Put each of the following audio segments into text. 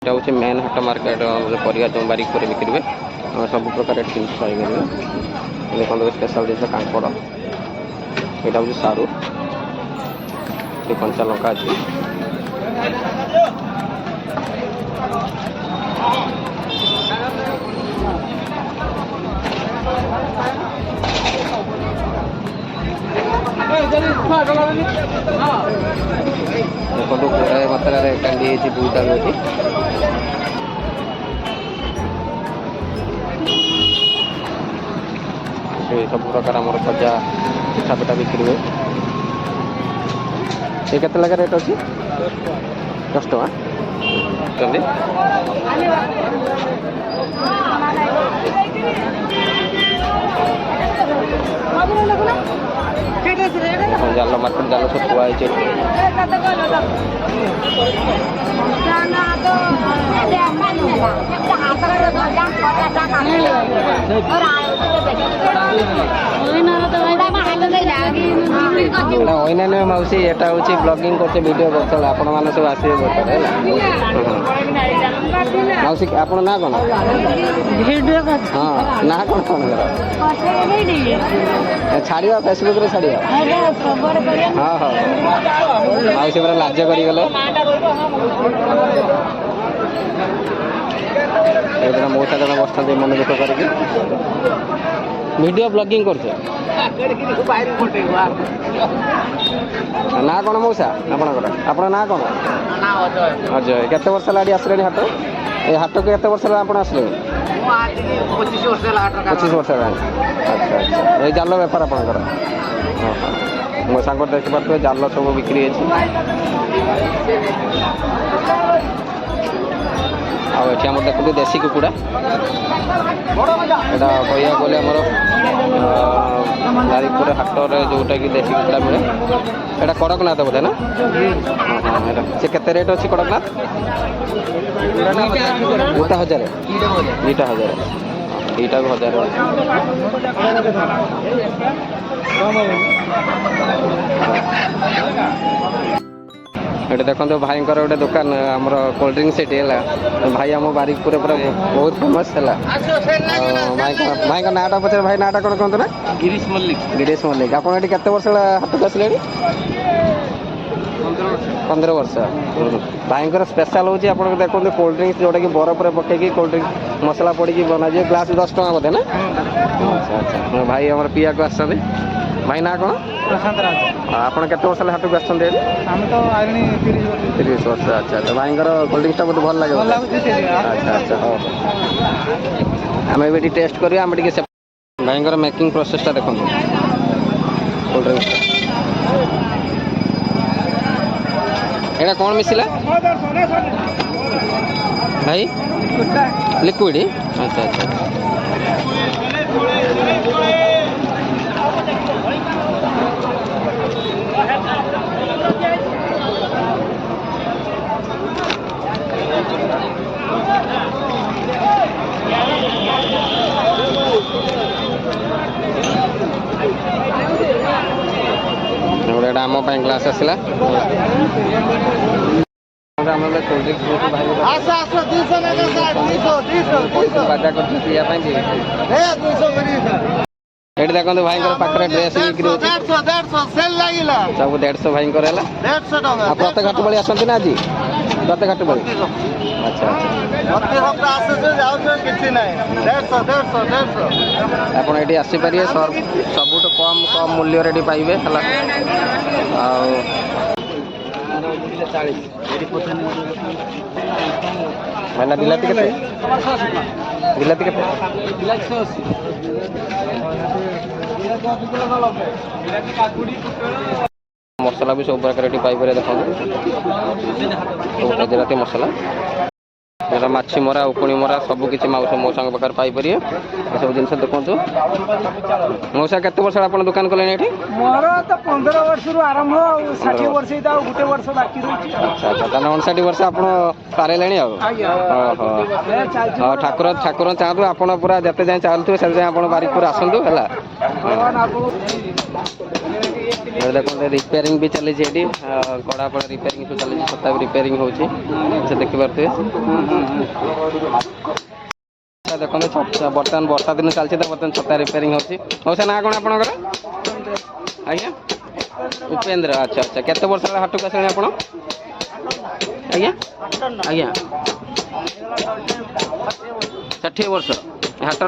এটা হচ্ছে মেন হাট মার্কেট परिया जो बारिकपुर बिक्री हुए सब प्रकार जिन पाइबे देखो स्पेशल जिन कांकड़ यहाँ हूँ सारू कंचा लंका अच्छी देखो गुड़ाए मात्रा कैंडी बोईता भी अच्छी सब प्रकार आम खजा पिठा पिठा बिक्री हुए ये केते लगा रेट अच्छी 10 टका चलिए जाल मार्केट जाल सब थुआ है मौसी एटा हूँ ब्लॉगिंग करते वीडियो कर आप सब आसवे बर्तमान मौसी आप ना कौन हाँ ना कौन कौन छाड़िया फेसबुक रे छाड़िया हाँ हाँ मौसी पूरा लाज करगले मौसा जन बसता मन दुख करके वीडियो ब्लॉगिंग करछे ना कौन मौसा आपन ना कौन अजय केते वर्ष लाड़ी आसले हाट ए हाट को केते वर्ष आप आसले 25 वर्ष अच्छा अच्छा ये जाल बेपार आपंकर मो सांग देखिपे जाल सब बिक्री है आम देखते देसी कुकुड़ा यहाँ कह गले आमर बारिकपुर हाटर जोटा कि देसी कुकुड़ा मिले यहाँ कड़कनाथ बोधे ना से केते रेट अच्छी कड़कनाथ 2,000 ये देखो भाई गोटे दुकान आमर कोल्ड ड्रिंक्स सेठी है भाई आम बारिकपुर पूरा बहुत फेमस है भाई का नाटा पचार भाई नाटा कौन कहते ना गिरीश मल्लिक आप केते वर्ष हाथ को आसले 15 वर्ष भाई स्पेशल हूँ आप देखो कोल्ड ड्रिंक्स जोटा कि बरफ पकईकि कोल्ड ड्रिंक्स मसला पड़ी बना जाए ग्लास 10 टका बोधे ना अच्छा अच्छा भाई आम पिया को आस भाई ना कौन आप केते वर्ष हाट को आसते 30 वर्ष अच्छा अच्छा भाई कोल्ड ड्रिंक्स बहुत भल लगे अच्छा अच्छा हाँ आम ये टेस्ट करा आम भाई मेकिंग प्रोसेसटा देखो कोल्ड ड्रिंक्स एटा कौन मिसिला भाई लिक्विड अच्छा अच्छा आम ग्लास आसला ये देखो भाई पाखे ड्रेस बिक्री सब 150 भाई प्रत्येक घाट बड़ी आसती ना आज प्रत्येक घाट बड़ी अच्छा आप ये आसीपर सबुठ कम कम मूल्य पाइबे भाईना बिलाती के मसला भी सब प्रकार पाइपर देखो गुजराती मसला माछी मरा उकुणी मरा सबकि मौसा पाखे पाइपर सब जिन देखो मौसा केते वर्ष आप दुकान कले मोर तो 15 वर्ष आरंभ 60 वर्ष गोटे वर्ष बाकी अच्छा अच्छा 59 वर्ष आप पारे ठाकुर ठाकुर चाहतु आप पूरा जिते जाए चाहते से बारिकपुर आसतु है देखते रिपेयरिंग भी चली कड़ा पड़ा रिपेयरिंग सब चली छता भी रिपेयरिंग होची से देखि पारते देखो बर्तमान वर्षा दिन चलती तो बर्तमान छता रिपेयरिंग होची मौसा ना कौन आपणकर आज्ञा उपेन्द्र अच्छा अच्छा केते वर्ष हाट को आसे आप आज्ञा आज्ञा 60 वर्ष हाट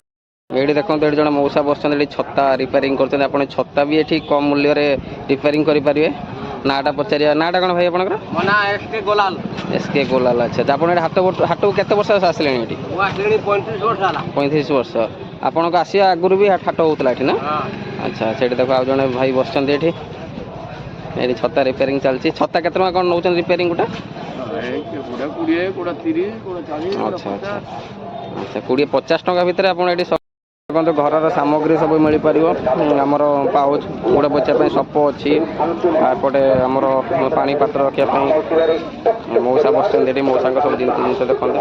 ये देखो ये जन मौसा बस छता रिपेयरिंग कर छता भी ये कम मूल्य रिपेयरिंग करेंगे नाटा पचार नाटा कौन भाई आपंकर एसके गोलाल अच्छा आप हाट हाट को केते वर्ष आसले 35 वर्ष आपन को आसिया आगुरी भी हाट होता है ना अच्छा से देखो आज जड़े भाई बस ये छता रिपेयरिंग चलती छता के कौन नौ रिपेयरिंग गोटा अच्छा अच्छा अच्छा 20-50 टका भितर आप देखो घर सामग्री सब मिल पार आमर पाउच गुड़ बचापी सप अच्छी एपटे आमर पानी पात्र रखापी मौसा बस मौसा सब जिन देखते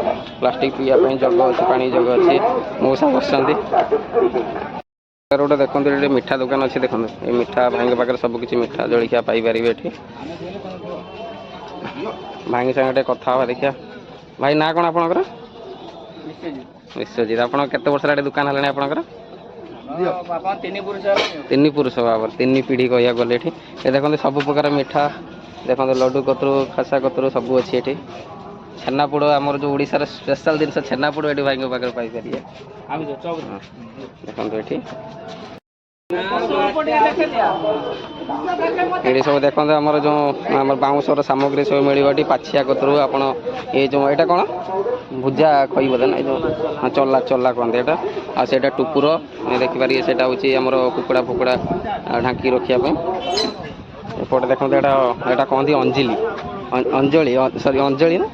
प्लास्टिक पीवाई जग अच्छी पानी जग अच्छी मौसा बस गोटे देखते ये मिठा दुकान अच्छी देखो ये मिठा भाई पाखे सबकि मिठा जलिया पाइपर ये भाई सागे कथा हाँ देखिया भाई ना कौन आपणकर विश्वजित आप वर्ष दुकान है आपंकर 3 पुरुष बाबर 3 पीढ़ी कह गले ये देखते सब प्रकार मिठा देखते लड्डू कतरू खासा कतरू सब अच्छी ये छेनापोड़ आमर जो ओडिशार स्पेशल जिन छेनापोड़ ये भाई पाखे पाइपर देखते ये सब देखते आमर जो आम बाउंसर सामग्री सब मिली पाछिया कतरू आप ये जो यहाँ कौन भुजा खई बोले ना जो चला चला कहते यहाँ आसा टुपुर देखिपारे से आमर कुकुड़ा फुकुड़ा ढांकी रखापी एपटे देखते यहाँ कहती अंजलि अंजलि सॉरी अंजलि ना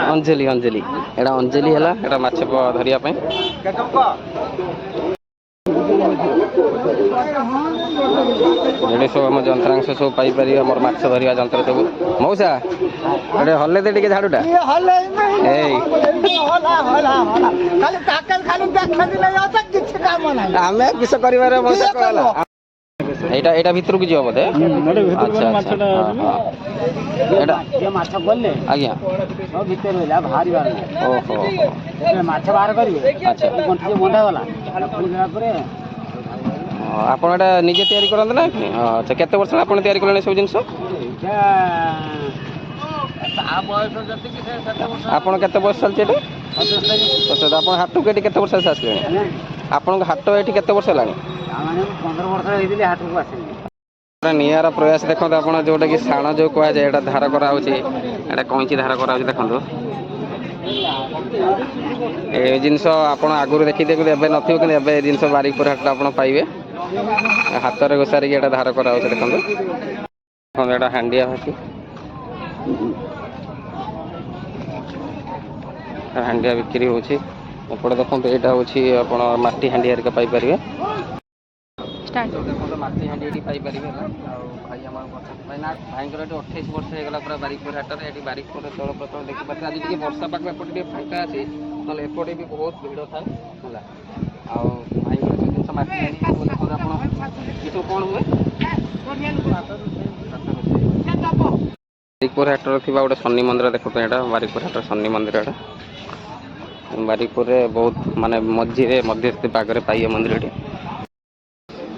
अंजलि अंजलि यहाँ अंजलि है यहाँ माछ धरियापी ये सब आम जंत्रांश सब पाइपर आम माछ धरवा जंत्र सब मौसा ये हल्ले दे झाड़ूटा आम किस कर यहाँ भितर को जीव बोधे अच्छा आज्ञा ओहो अच्छा आपड़ एटा निजे तैयारी करते ना अच्छा केते वर्ष आप तैयारी कले सब जिन आपन केते बयस चलती आप हाट को ये केते वर्ष आसले आपन हाट ये केते वर्ष है निआर प्रयास देखो आप जोटा कि साण जो कह जाए धार कराऊँगी कैंची धार कराऊँगी देखो ये जिनस आप आगुरी देखी देखते एवं नथिबो कि एवं जिनस बारिकपुर हाट आप पाइबे हाथ में घोषारिक ये धार कराऊँगी देखो यहाँ हांडिया भाटी हांडिया बिक्री होपटे देखो यहाँ हूँ आप माटी हांडी हरिका पाइपर देखो माटी हांडी ये पाइपर भाई आम भाई ना भाई 28 वर्ष होगा पूरा बारिकपुर हाट में ये बारिकपुर तौल प्रतल देखिए आज टी वर्षा पाग एपटे फांका अच्छे ना एपटे भी बहुत भिड़ था है भाई जिन माटी हांडी देखो आप कौन हुए बारिकपुर हाट थी गोटे शनि मंदिर देखो यहाँ बारिकपुर हाट शनि मंदिर बारिकपुर बहुत माने मझे मध्यस्थी पागे पाइए मंदिर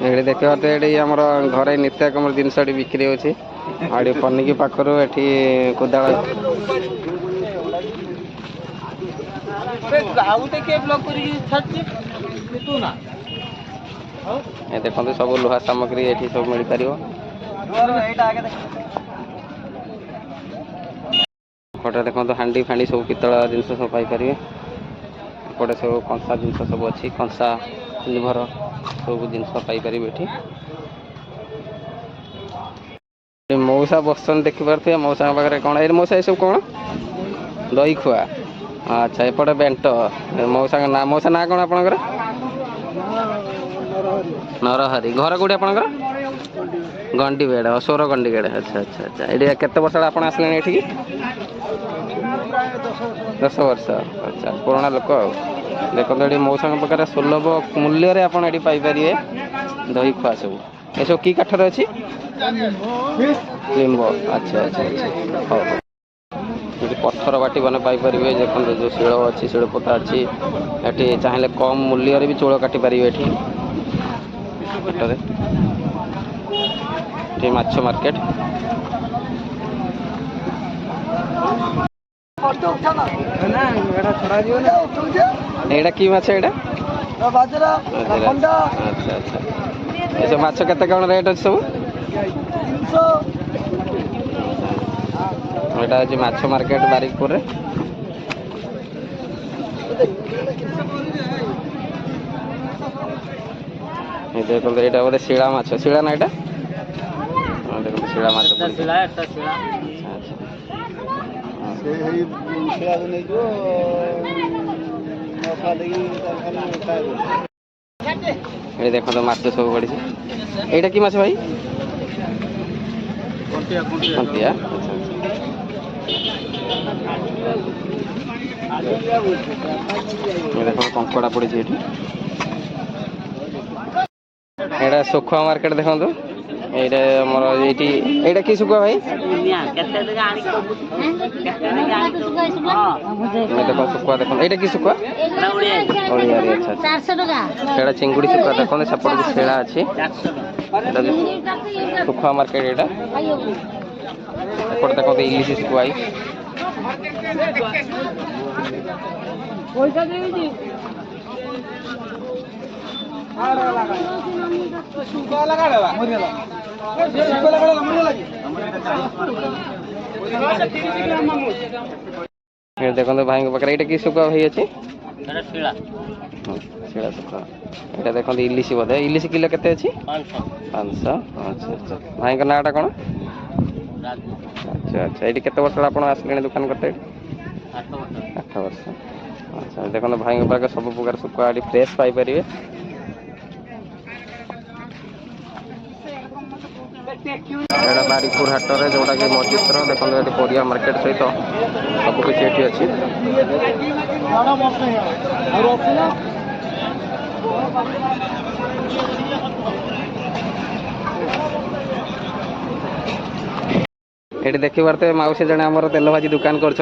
ये देखा तो ये आम घर नित्याकम जिनस बिक्री अच्छी आड़ी पनिकी पाखर ये कोदाल ये देखते सब लुहा सामग्री ये सब मिल पार एपटे देखो हांडी फांडी सब पितल जिन सब पाइपर एपटे सब कंसा जिन सब अच्छी कंसा सिल्भर सब जिन पाइपर ये मौसा बसन देखिपे मौसा पाखे कौन ये मौसा ये सब कौन दही खुआ अच्छा एपटे बेंट मौसा ना मौसा ना कौन आपंकर नरहरी घर कौटी आपंकर गंडीगेड़ असोर गंडीगेड़ अच्छा अच्छा अच्छा ये केते वर्ष आप आसले ये 10 वर्ष अच्छा पुराना लोक देखो ये मौसा प्रकार सुलभ मूल्य आप पाइपर दही खुआ सब ये सब कि काठर अच्छी लिंब अच्छा अच्छा अच्छा हाँ ये पत्थर बाटी मैंने पाइपर देखो जो शिल अच्छी शिलपोता अच्छी ये चाहिए कम मूल्य भी चूल काटी पारे ये माछ मार्केट एटा कि माछ एटा अच्छा अच्छा ये सब माछ केते कौन रेट अच्छे सब एटा अछि माछ मार्केट बारिकपुर रे ये देखो एटा बोले शिला माछ शिला ना एटा देखो शिला माछ शिला एटा शिला से हे शिला ने जो मौका देगी ये देखो तो माछ सब पड़ी एटा की माछ भाई कंटिया कंटिया ये देखो कंकड़ा पड़ी एटा सुखुआ मार्केट देखो एटा हमर एटी एटा की सुखुआ भाई देखो सुखुआ देखो एटा की सुखुआ अच्छा 400 टका एटा चिंगुड़ी सुखुआ देखो सेपट की शेला अछि 400 सुखुआ मार्केट एटा एपट देखो इलिश सुखुआ पैसा देबी देखो भाई पाखे ये कि सुखा भाई अच्छे शिला सुखा ये देखो इलिश बोधे इलिश किलो केते अच्छी 500 अच्छा अच्छा भाई नाटा कौन अच्छा अच्छा ये केते वर्ष आप आसिले दुकान करते 8 वर्ष अच्छा देखो भाई पाखे सब प्रकार सुखा फ्रेश पाइपर एटा बारिकपुर हाट रे जोटा कि मो चित्र देखो ये परिया मार्केट सहित सब किसी ये अच्छी ये देखी पारे मौसी जने आम तेल भाजी दुकान कर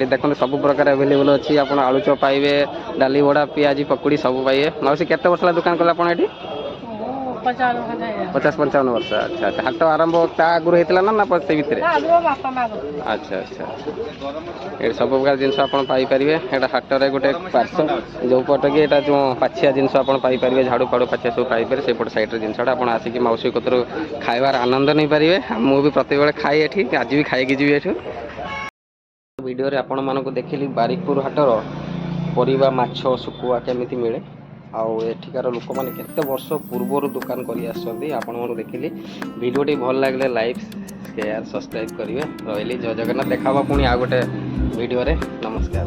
देखो सब प्रकार अवेलेबल अच्छी आप आलू चप पाइबे डाली बड़ा पियाजी पकुड़ी सब पाइबे मौसी केते वर्ष दुकान कले आप 50-55 वर्ष अच्छा अच्छा हाट आरंभ ता आगुरी होता ना से भितर अच्छा अच्छा ये सब प्रकार जिन पाइपर यहाँ हाट में गोटे पार्श्व जो पट कि जो पाछिया जिन पाइपर झाड़ू फाड़ू पाछिया सब पाइपर से पट सैड जिनसा आप आसिक मौसी कतर खाइबार आनंद नहीं पारे मुझे प्रत्येक खाए ये आज भी खाई जी ये वीडियो आपण मानक देखिली बारिकपुर हाटर परिबा माछ सुकुआ केमिति मिले आउ एठिकार लोक मैंने केते वर्ष पूर्वर दुकान करी आपण देखिली वीडियोटी भल लगे लाइक शेयर सब्सक्राइब करेंगे रही जय जगन्नाथ देखा पुणी आ गोटे वीडियो रे नमस्कार।